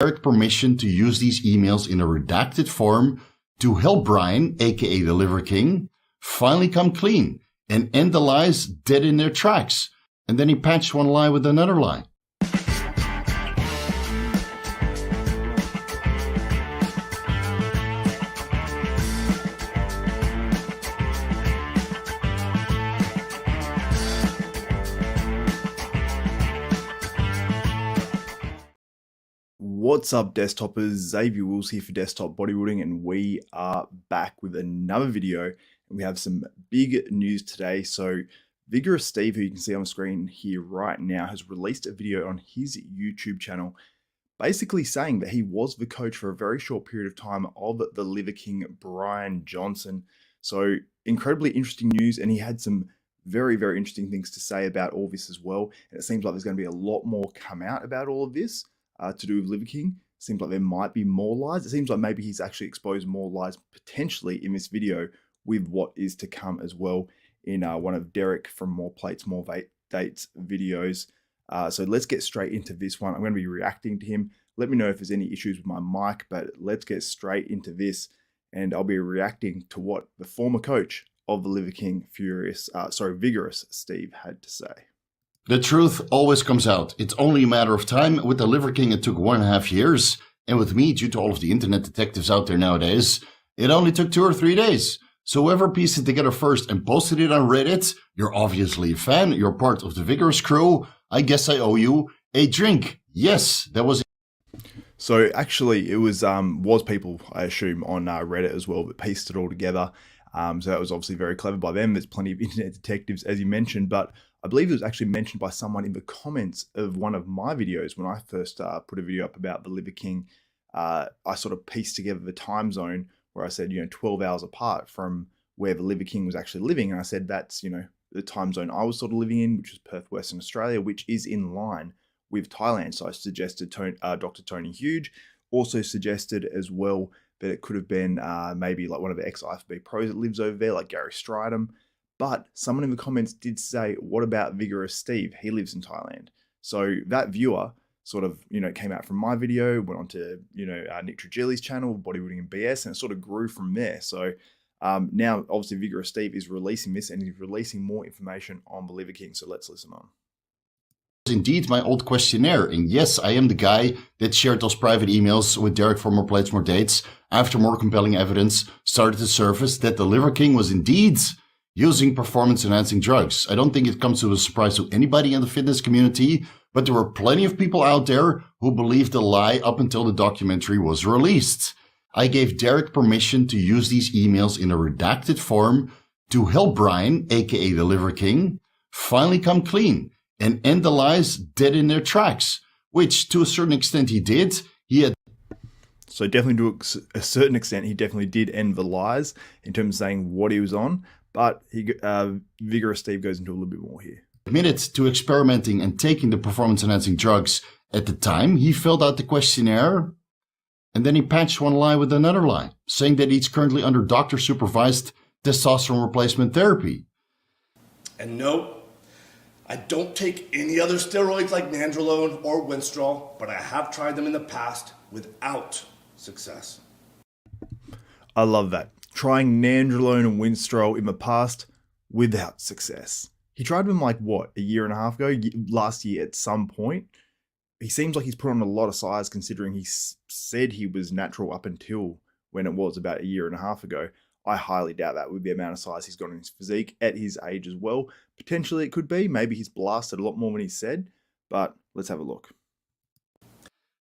Derek permission to use these emails in a redacted form to help Brian, aka the Liver King, finally come clean and end the lies dead in their tracks. And then he patched one lie with another lie. What's up, Desktopers? Xavier Wills here for Desktop Bodybuilding, and we are back with another video. And we have some big news today. So VigorousSteve, who you can see on the screen here right now, has released a video on his YouTube channel, basically saying that he was the coach for a very short period of time of the Liver King, Brian Johnson. So incredibly interesting news, and he had some very, very interesting things to say about all this as well. And it seems like there's going to be a lot more come out about all of this. To do with Liver King. Seems like there might be more lies. It seems like maybe he's actually exposed more lies potentially in this video with what is to come as well in one of Derek from More Plates, More Dates videos. So let's get straight into this one. I'm going to be reacting to him. Let me know if there's any issues with my mic, but let's get straight into this. And I'll be reacting to what the former coach of the Liver King, VigorousSteve had to say. The truth always comes out. It's only a matter of time. With the Liver King, it took 1.5 years. And with me, due to all of the internet detectives out there nowadays, it only took 2 or 3 days. So whoever pieced it together first and posted it on Reddit, you're obviously a fan. You're part of the Vigorous crew. I guess I owe you a drink. Yes, that was it. So actually, it was people, I assume, on Reddit as well that pieced it all together. So that was obviously very clever by them. There's plenty of internet detectives, as you mentioned, but I believe it was actually mentioned by someone in the comments of one of my videos when I first put a video up about the Liver King. I sort of pieced together the time zone where I said, 12 hours apart from where the Liver King was actually living. And I said, that's, the time zone I was sort of living in, which was Perth, Western Australia, which is in line with Thailand. So I suggested Dr. Tony Huge, also suggested as well that it could have been maybe like one of the ex-IFBB pros that lives over there, like Gary Stridham. But someone in the comments did say, what about VigorousSteve? He lives in Thailand. So that viewer sort of, came out from my video, went on to, Nick Trigili's channel, Bodybuilding and BS, and it sort of grew from there. So now, obviously, VigorousSteve is releasing this, and he's releasing more information on the Liver King. So let's listen on. Indeed my old questionnaire, and yes, I am the guy that shared those private emails with Derek for More Plates, More Dates after more compelling evidence started to surface that the Liver King was indeed using performance-enhancing drugs. I don't think it comes to a surprise to anybody in the fitness community, but there were plenty of people out there who believed the lie up until the documentary was released. I gave Derek permission to use these emails in a redacted form to help Brian, aka the Liver King, finally come clean and end the lies dead in their tracks, which to a certain extent he did. So definitely to a certain extent, he definitely did end the lies in terms of saying what he was on, but VigorousSteve goes into a little bit more here. Admitted to experimenting and taking the performance-enhancing drugs at the time. He filled out the questionnaire, and then he patched one lie with another lie, saying that he's currently under doctor-supervised testosterone replacement therapy. And no, I don't take any other steroids like nandrolone or winstrol, but I have tried them in the past without success. I love that. Trying nandrolone and winstrol in the past without success. He tried them like, what, a year and a half ago? Last year at some point. He seems like he's put on a lot of size considering he said he was natural up until when it was about a year and a half ago. I highly doubt that with the amount of size he's got in his physique at his age as well. Potentially it could be. Maybe he's blasted a lot more than he said, but let's have a look.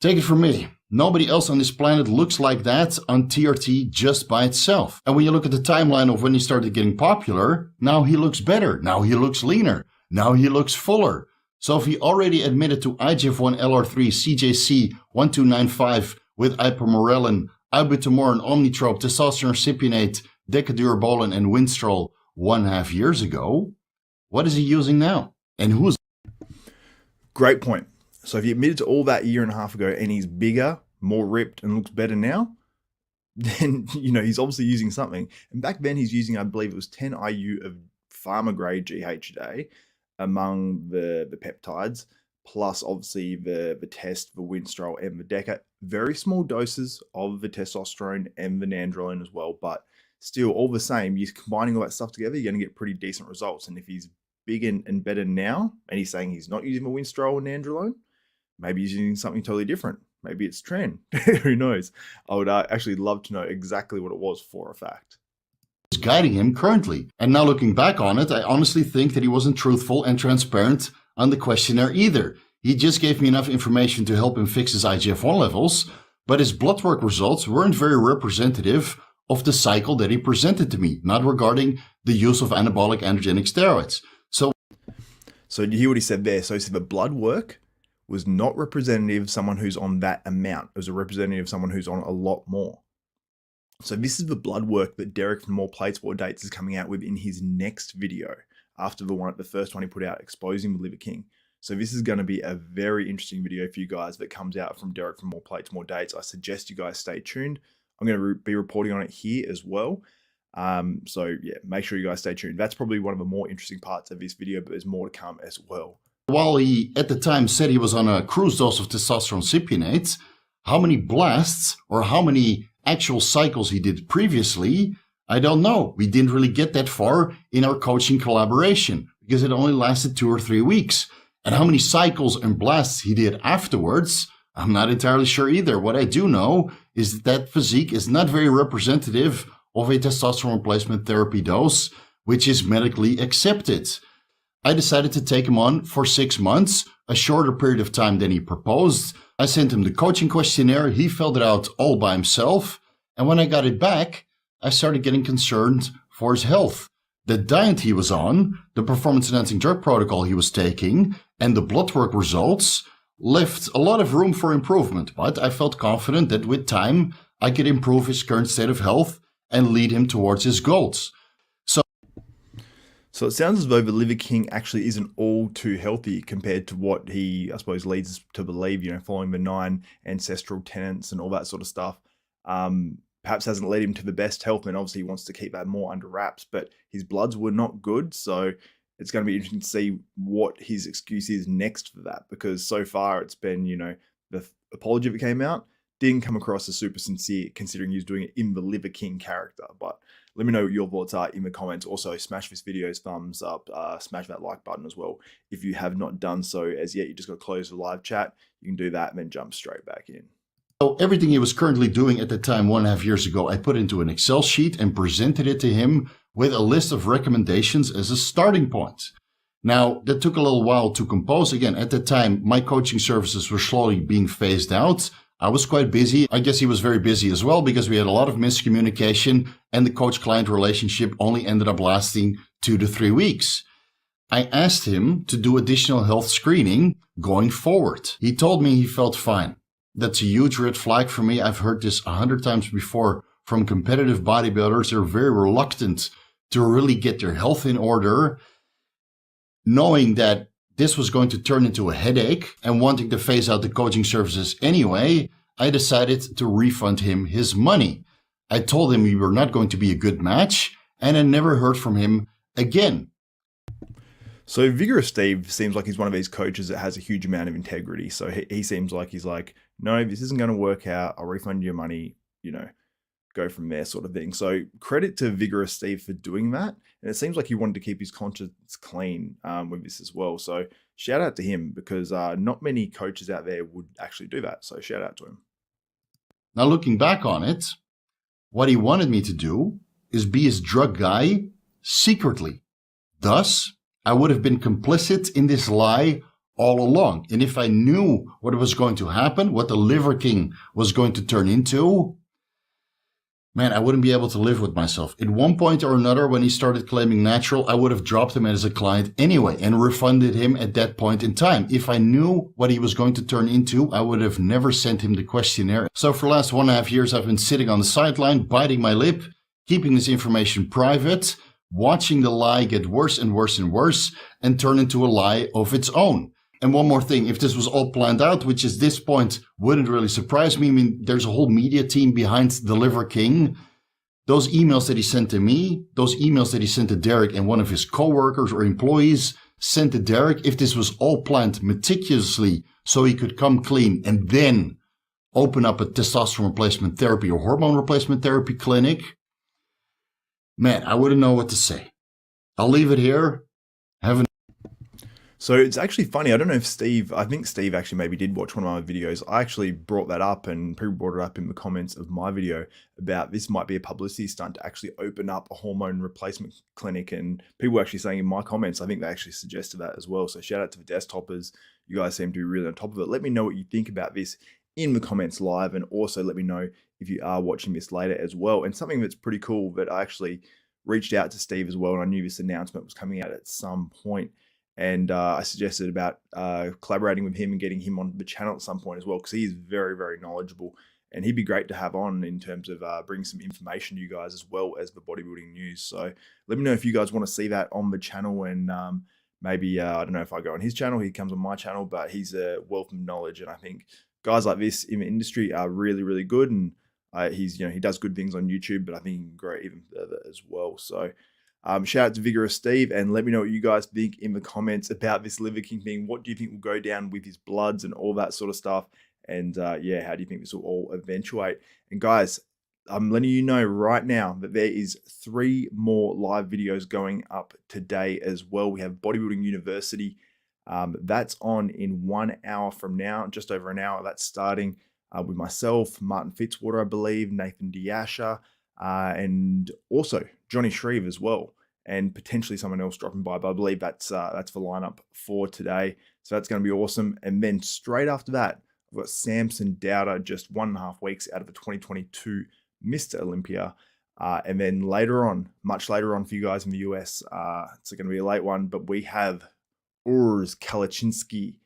Take it from me. Nobody else on this planet looks like that on TRT just by itself. And when you look at the timeline of when he started getting popular, now he looks better. Now he looks leaner. Now he looks fuller. So if he already admitted to IGF-1 LR3 CJC 1295 with ipamorelin, ibutamoren, omnitrope, testosterone recipionate, decadurabolin, and winstrol 1.5 years ago, what is he using now? And who's? Great point. So if he admitted to all that a year and a half ago and he's bigger, more ripped, and looks better now, then, he's obviously using something. And back then he's using, I believe it was 10 IU of pharma grade GH a day among the peptides, plus obviously the test for Winstrol and the Deca. Very small doses of the testosterone and the nandrolone as well, but still all the same, you're combining all that stuff together, you're going to get pretty decent results. And if he's big and better now, and he's saying he's not using the Winstrol or nandrolone, maybe he's using something totally different. Maybe it's tren. Who knows? I would actually love to know exactly what it was for a fact. Guiding him currently. And now looking back on it, I honestly think that he wasn't truthful and transparent on the questionnaire either. He just gave me enough information to help him fix his IGF-1 levels, but his blood work results weren't very representative of the cycle that he presented to me, not regarding the use of anabolic androgenic steroids. So you hear what he said there? So he said the blood work was not representative of someone who's on that amount. It was a representative of someone who's on a lot more. So this is the blood work that Derek from More Plates, More Dates is coming out with in his next video after the first one he put out, exposing the Liver King. So this is going to be a very interesting video for you guys that comes out from Derek from More Plates, More Dates. I suggest you guys stay tuned. I'm going to be reporting on it here as well. So yeah, make sure you guys stay tuned. That's probably one of the more interesting parts of this video, but there's more to come as well. While he at the time said he was on a cruise dose of testosterone cypionates, how many blasts or how many actual cycles he did previously, I don't know. We didn't really get that far in our coaching collaboration because it only lasted 2 or 3 weeks. And how many cycles and blasts he did afterwards, I'm not entirely sure either. What I do know is that physique is not very representative of a testosterone replacement therapy dose, which is medically accepted. I decided to take him on for 6 months, a shorter period of time than he proposed. I sent him the coaching questionnaire. He filled it out all by himself. And when I got it back, I started getting concerned for his health. The diet he was on, the performance-enhancing drug protocol he was taking, and the blood work results left a lot of room for improvement. But I felt confident that with time, I could improve his current state of health and lead him towards his goals. So it sounds as though the Liver King actually isn't all too healthy compared to what he, I suppose, leads us to believe, following the 9 ancestral tenets and all that sort of stuff. Perhaps hasn't led him to the best health, and obviously he wants to keep that more under wraps, but his bloods were not good. So it's going to be interesting to see what his excuse is next for that, because so far it's been, the apology that came out didn't come across as super sincere, considering he was doing it in the Liver King character. But let me know what your thoughts are in the comments. Also, smash this video's thumbs up, smash that like button as well. If you have not done so as yet, you just got to close the live chat. You can do that and then jump straight back in. So everything he was currently doing at the time 1.5 years ago, I put into an Excel sheet and presented it to him with a list of recommendations as a starting point. Now, that took a little while to compose. Again, at the time, my coaching services were slowly being phased out. I was quite busy. I guess he was very busy as well because we had a lot of miscommunication and the coach-client relationship only ended up lasting 2 to 3 weeks. I asked him to do additional health screening going forward. He told me he felt fine. That's a huge red flag for me. I've heard this 100 times before from competitive bodybuilders. They're very reluctant to really get their health in order, knowing that this was going to turn into a headache and wanting to phase out the coaching services anyway. I decided to refund him his money. I told him we were not going to be a good match, and I never heard from him again. So VigorousSteve seems like he's one of these coaches that has a huge amount of integrity. So he seems like he's like, no, this isn't going to work out. I'll refund your money, go from there sort of thing. So credit to VigorousSteve for doing that. And it seems like he wanted to keep his conscience clean with this as well. So shout out to him, because not many coaches out there would actually do that. So shout out to him. Now looking back on it, what he wanted me to do is be his drug guy secretly. Thus, I would have been complicit in this lie all along. And if I knew what was going to happen, what the Liver King was going to turn into, man, I wouldn't be able to live with myself. At one point or another, when he started claiming natural, I would have dropped him as a client anyway and refunded him at that point in time. If I knew what he was going to turn into, I would have never sent him the questionnaire. So for the last 1.5 years, I've been sitting on the sideline, biting my lip, keeping this information private, watching the lie get worse and worse and worse and turn into a lie of its own. And one more thing, if this was all planned out, which at this point wouldn't really surprise me. I mean, there's a whole media team behind the Liver King. Those emails that he sent to me, those emails that he sent to Derek and one of his coworkers or employees, sent to Derek if this was all planned meticulously so he could come clean and then open up a testosterone replacement therapy or hormone replacement therapy clinic, man, I wouldn't know what to say. I'll leave it here. Have a So it's actually funny. I don't know if I think Steve actually maybe did watch one of my videos. I actually brought that up and people brought it up in the comments of my video about this might be a publicity stunt to actually open up a hormone replacement clinic. And people were actually saying in my comments, I think they actually suggested that as well. So shout out to the desktoppers. You guys seem to be really on top of it. Let me know what you think about this in the comments live. And also let me know if you are watching this later as well. And something that's pretty cool that I actually reached out to Steve as well. And I knew this announcement was coming out at some point. And I suggested about collaborating with him and getting him on the channel at some point as well, because he is very, very knowledgeable. And he'd be great to have on in terms of bringing some information to you guys as well as the bodybuilding news. So let me know if you guys want to see that on the channel. And maybe, I don't know if I go on his channel, he comes on my channel, but he's a wealth of knowledge. And I think guys like this in the industry are really, really good. And he does good things on YouTube, but I think he can grow even further as well. So shout out to VigorousSteve, and let me know what you guys think in the comments about this Liver King thing. What do you think will go down with his bloods and all that sort of stuff? And yeah, how do you think this will all eventuate? And guys, I'm letting you know right now that there is 3 more live videos going up today as well. We have Bodybuilding University. That's on in 1 hour from now, just over an hour. That's starting with myself, Martin Fitzwater, I believe, Nathan Diasha, and also Johnny Shreve as well, and potentially someone else dropping by, but I believe that's the lineup for today. So that's going to be awesome. And then straight after that, I've got Samson Dowder, just 1.5 weeks out of the 2022 Mr. Olympia. And then later on, much later on for you guys in the US, it's going to be a late one, but we have Urs Kalachinski,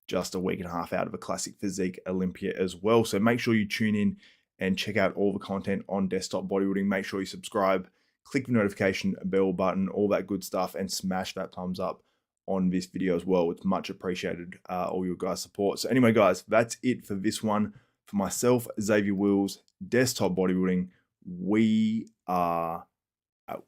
just 1.5 weeks out of a classic physique Olympia as well. So make sure you tune in and check out all the content on Desktop Bodybuilding. Make sure you subscribe, click the notification bell button, all that good stuff, and smash that thumbs up on this video as well. It's much appreciated, all your guys' support. So anyway, guys, that's it for this one. For myself, Xavier Wills, Desktop Bodybuilding, we are out.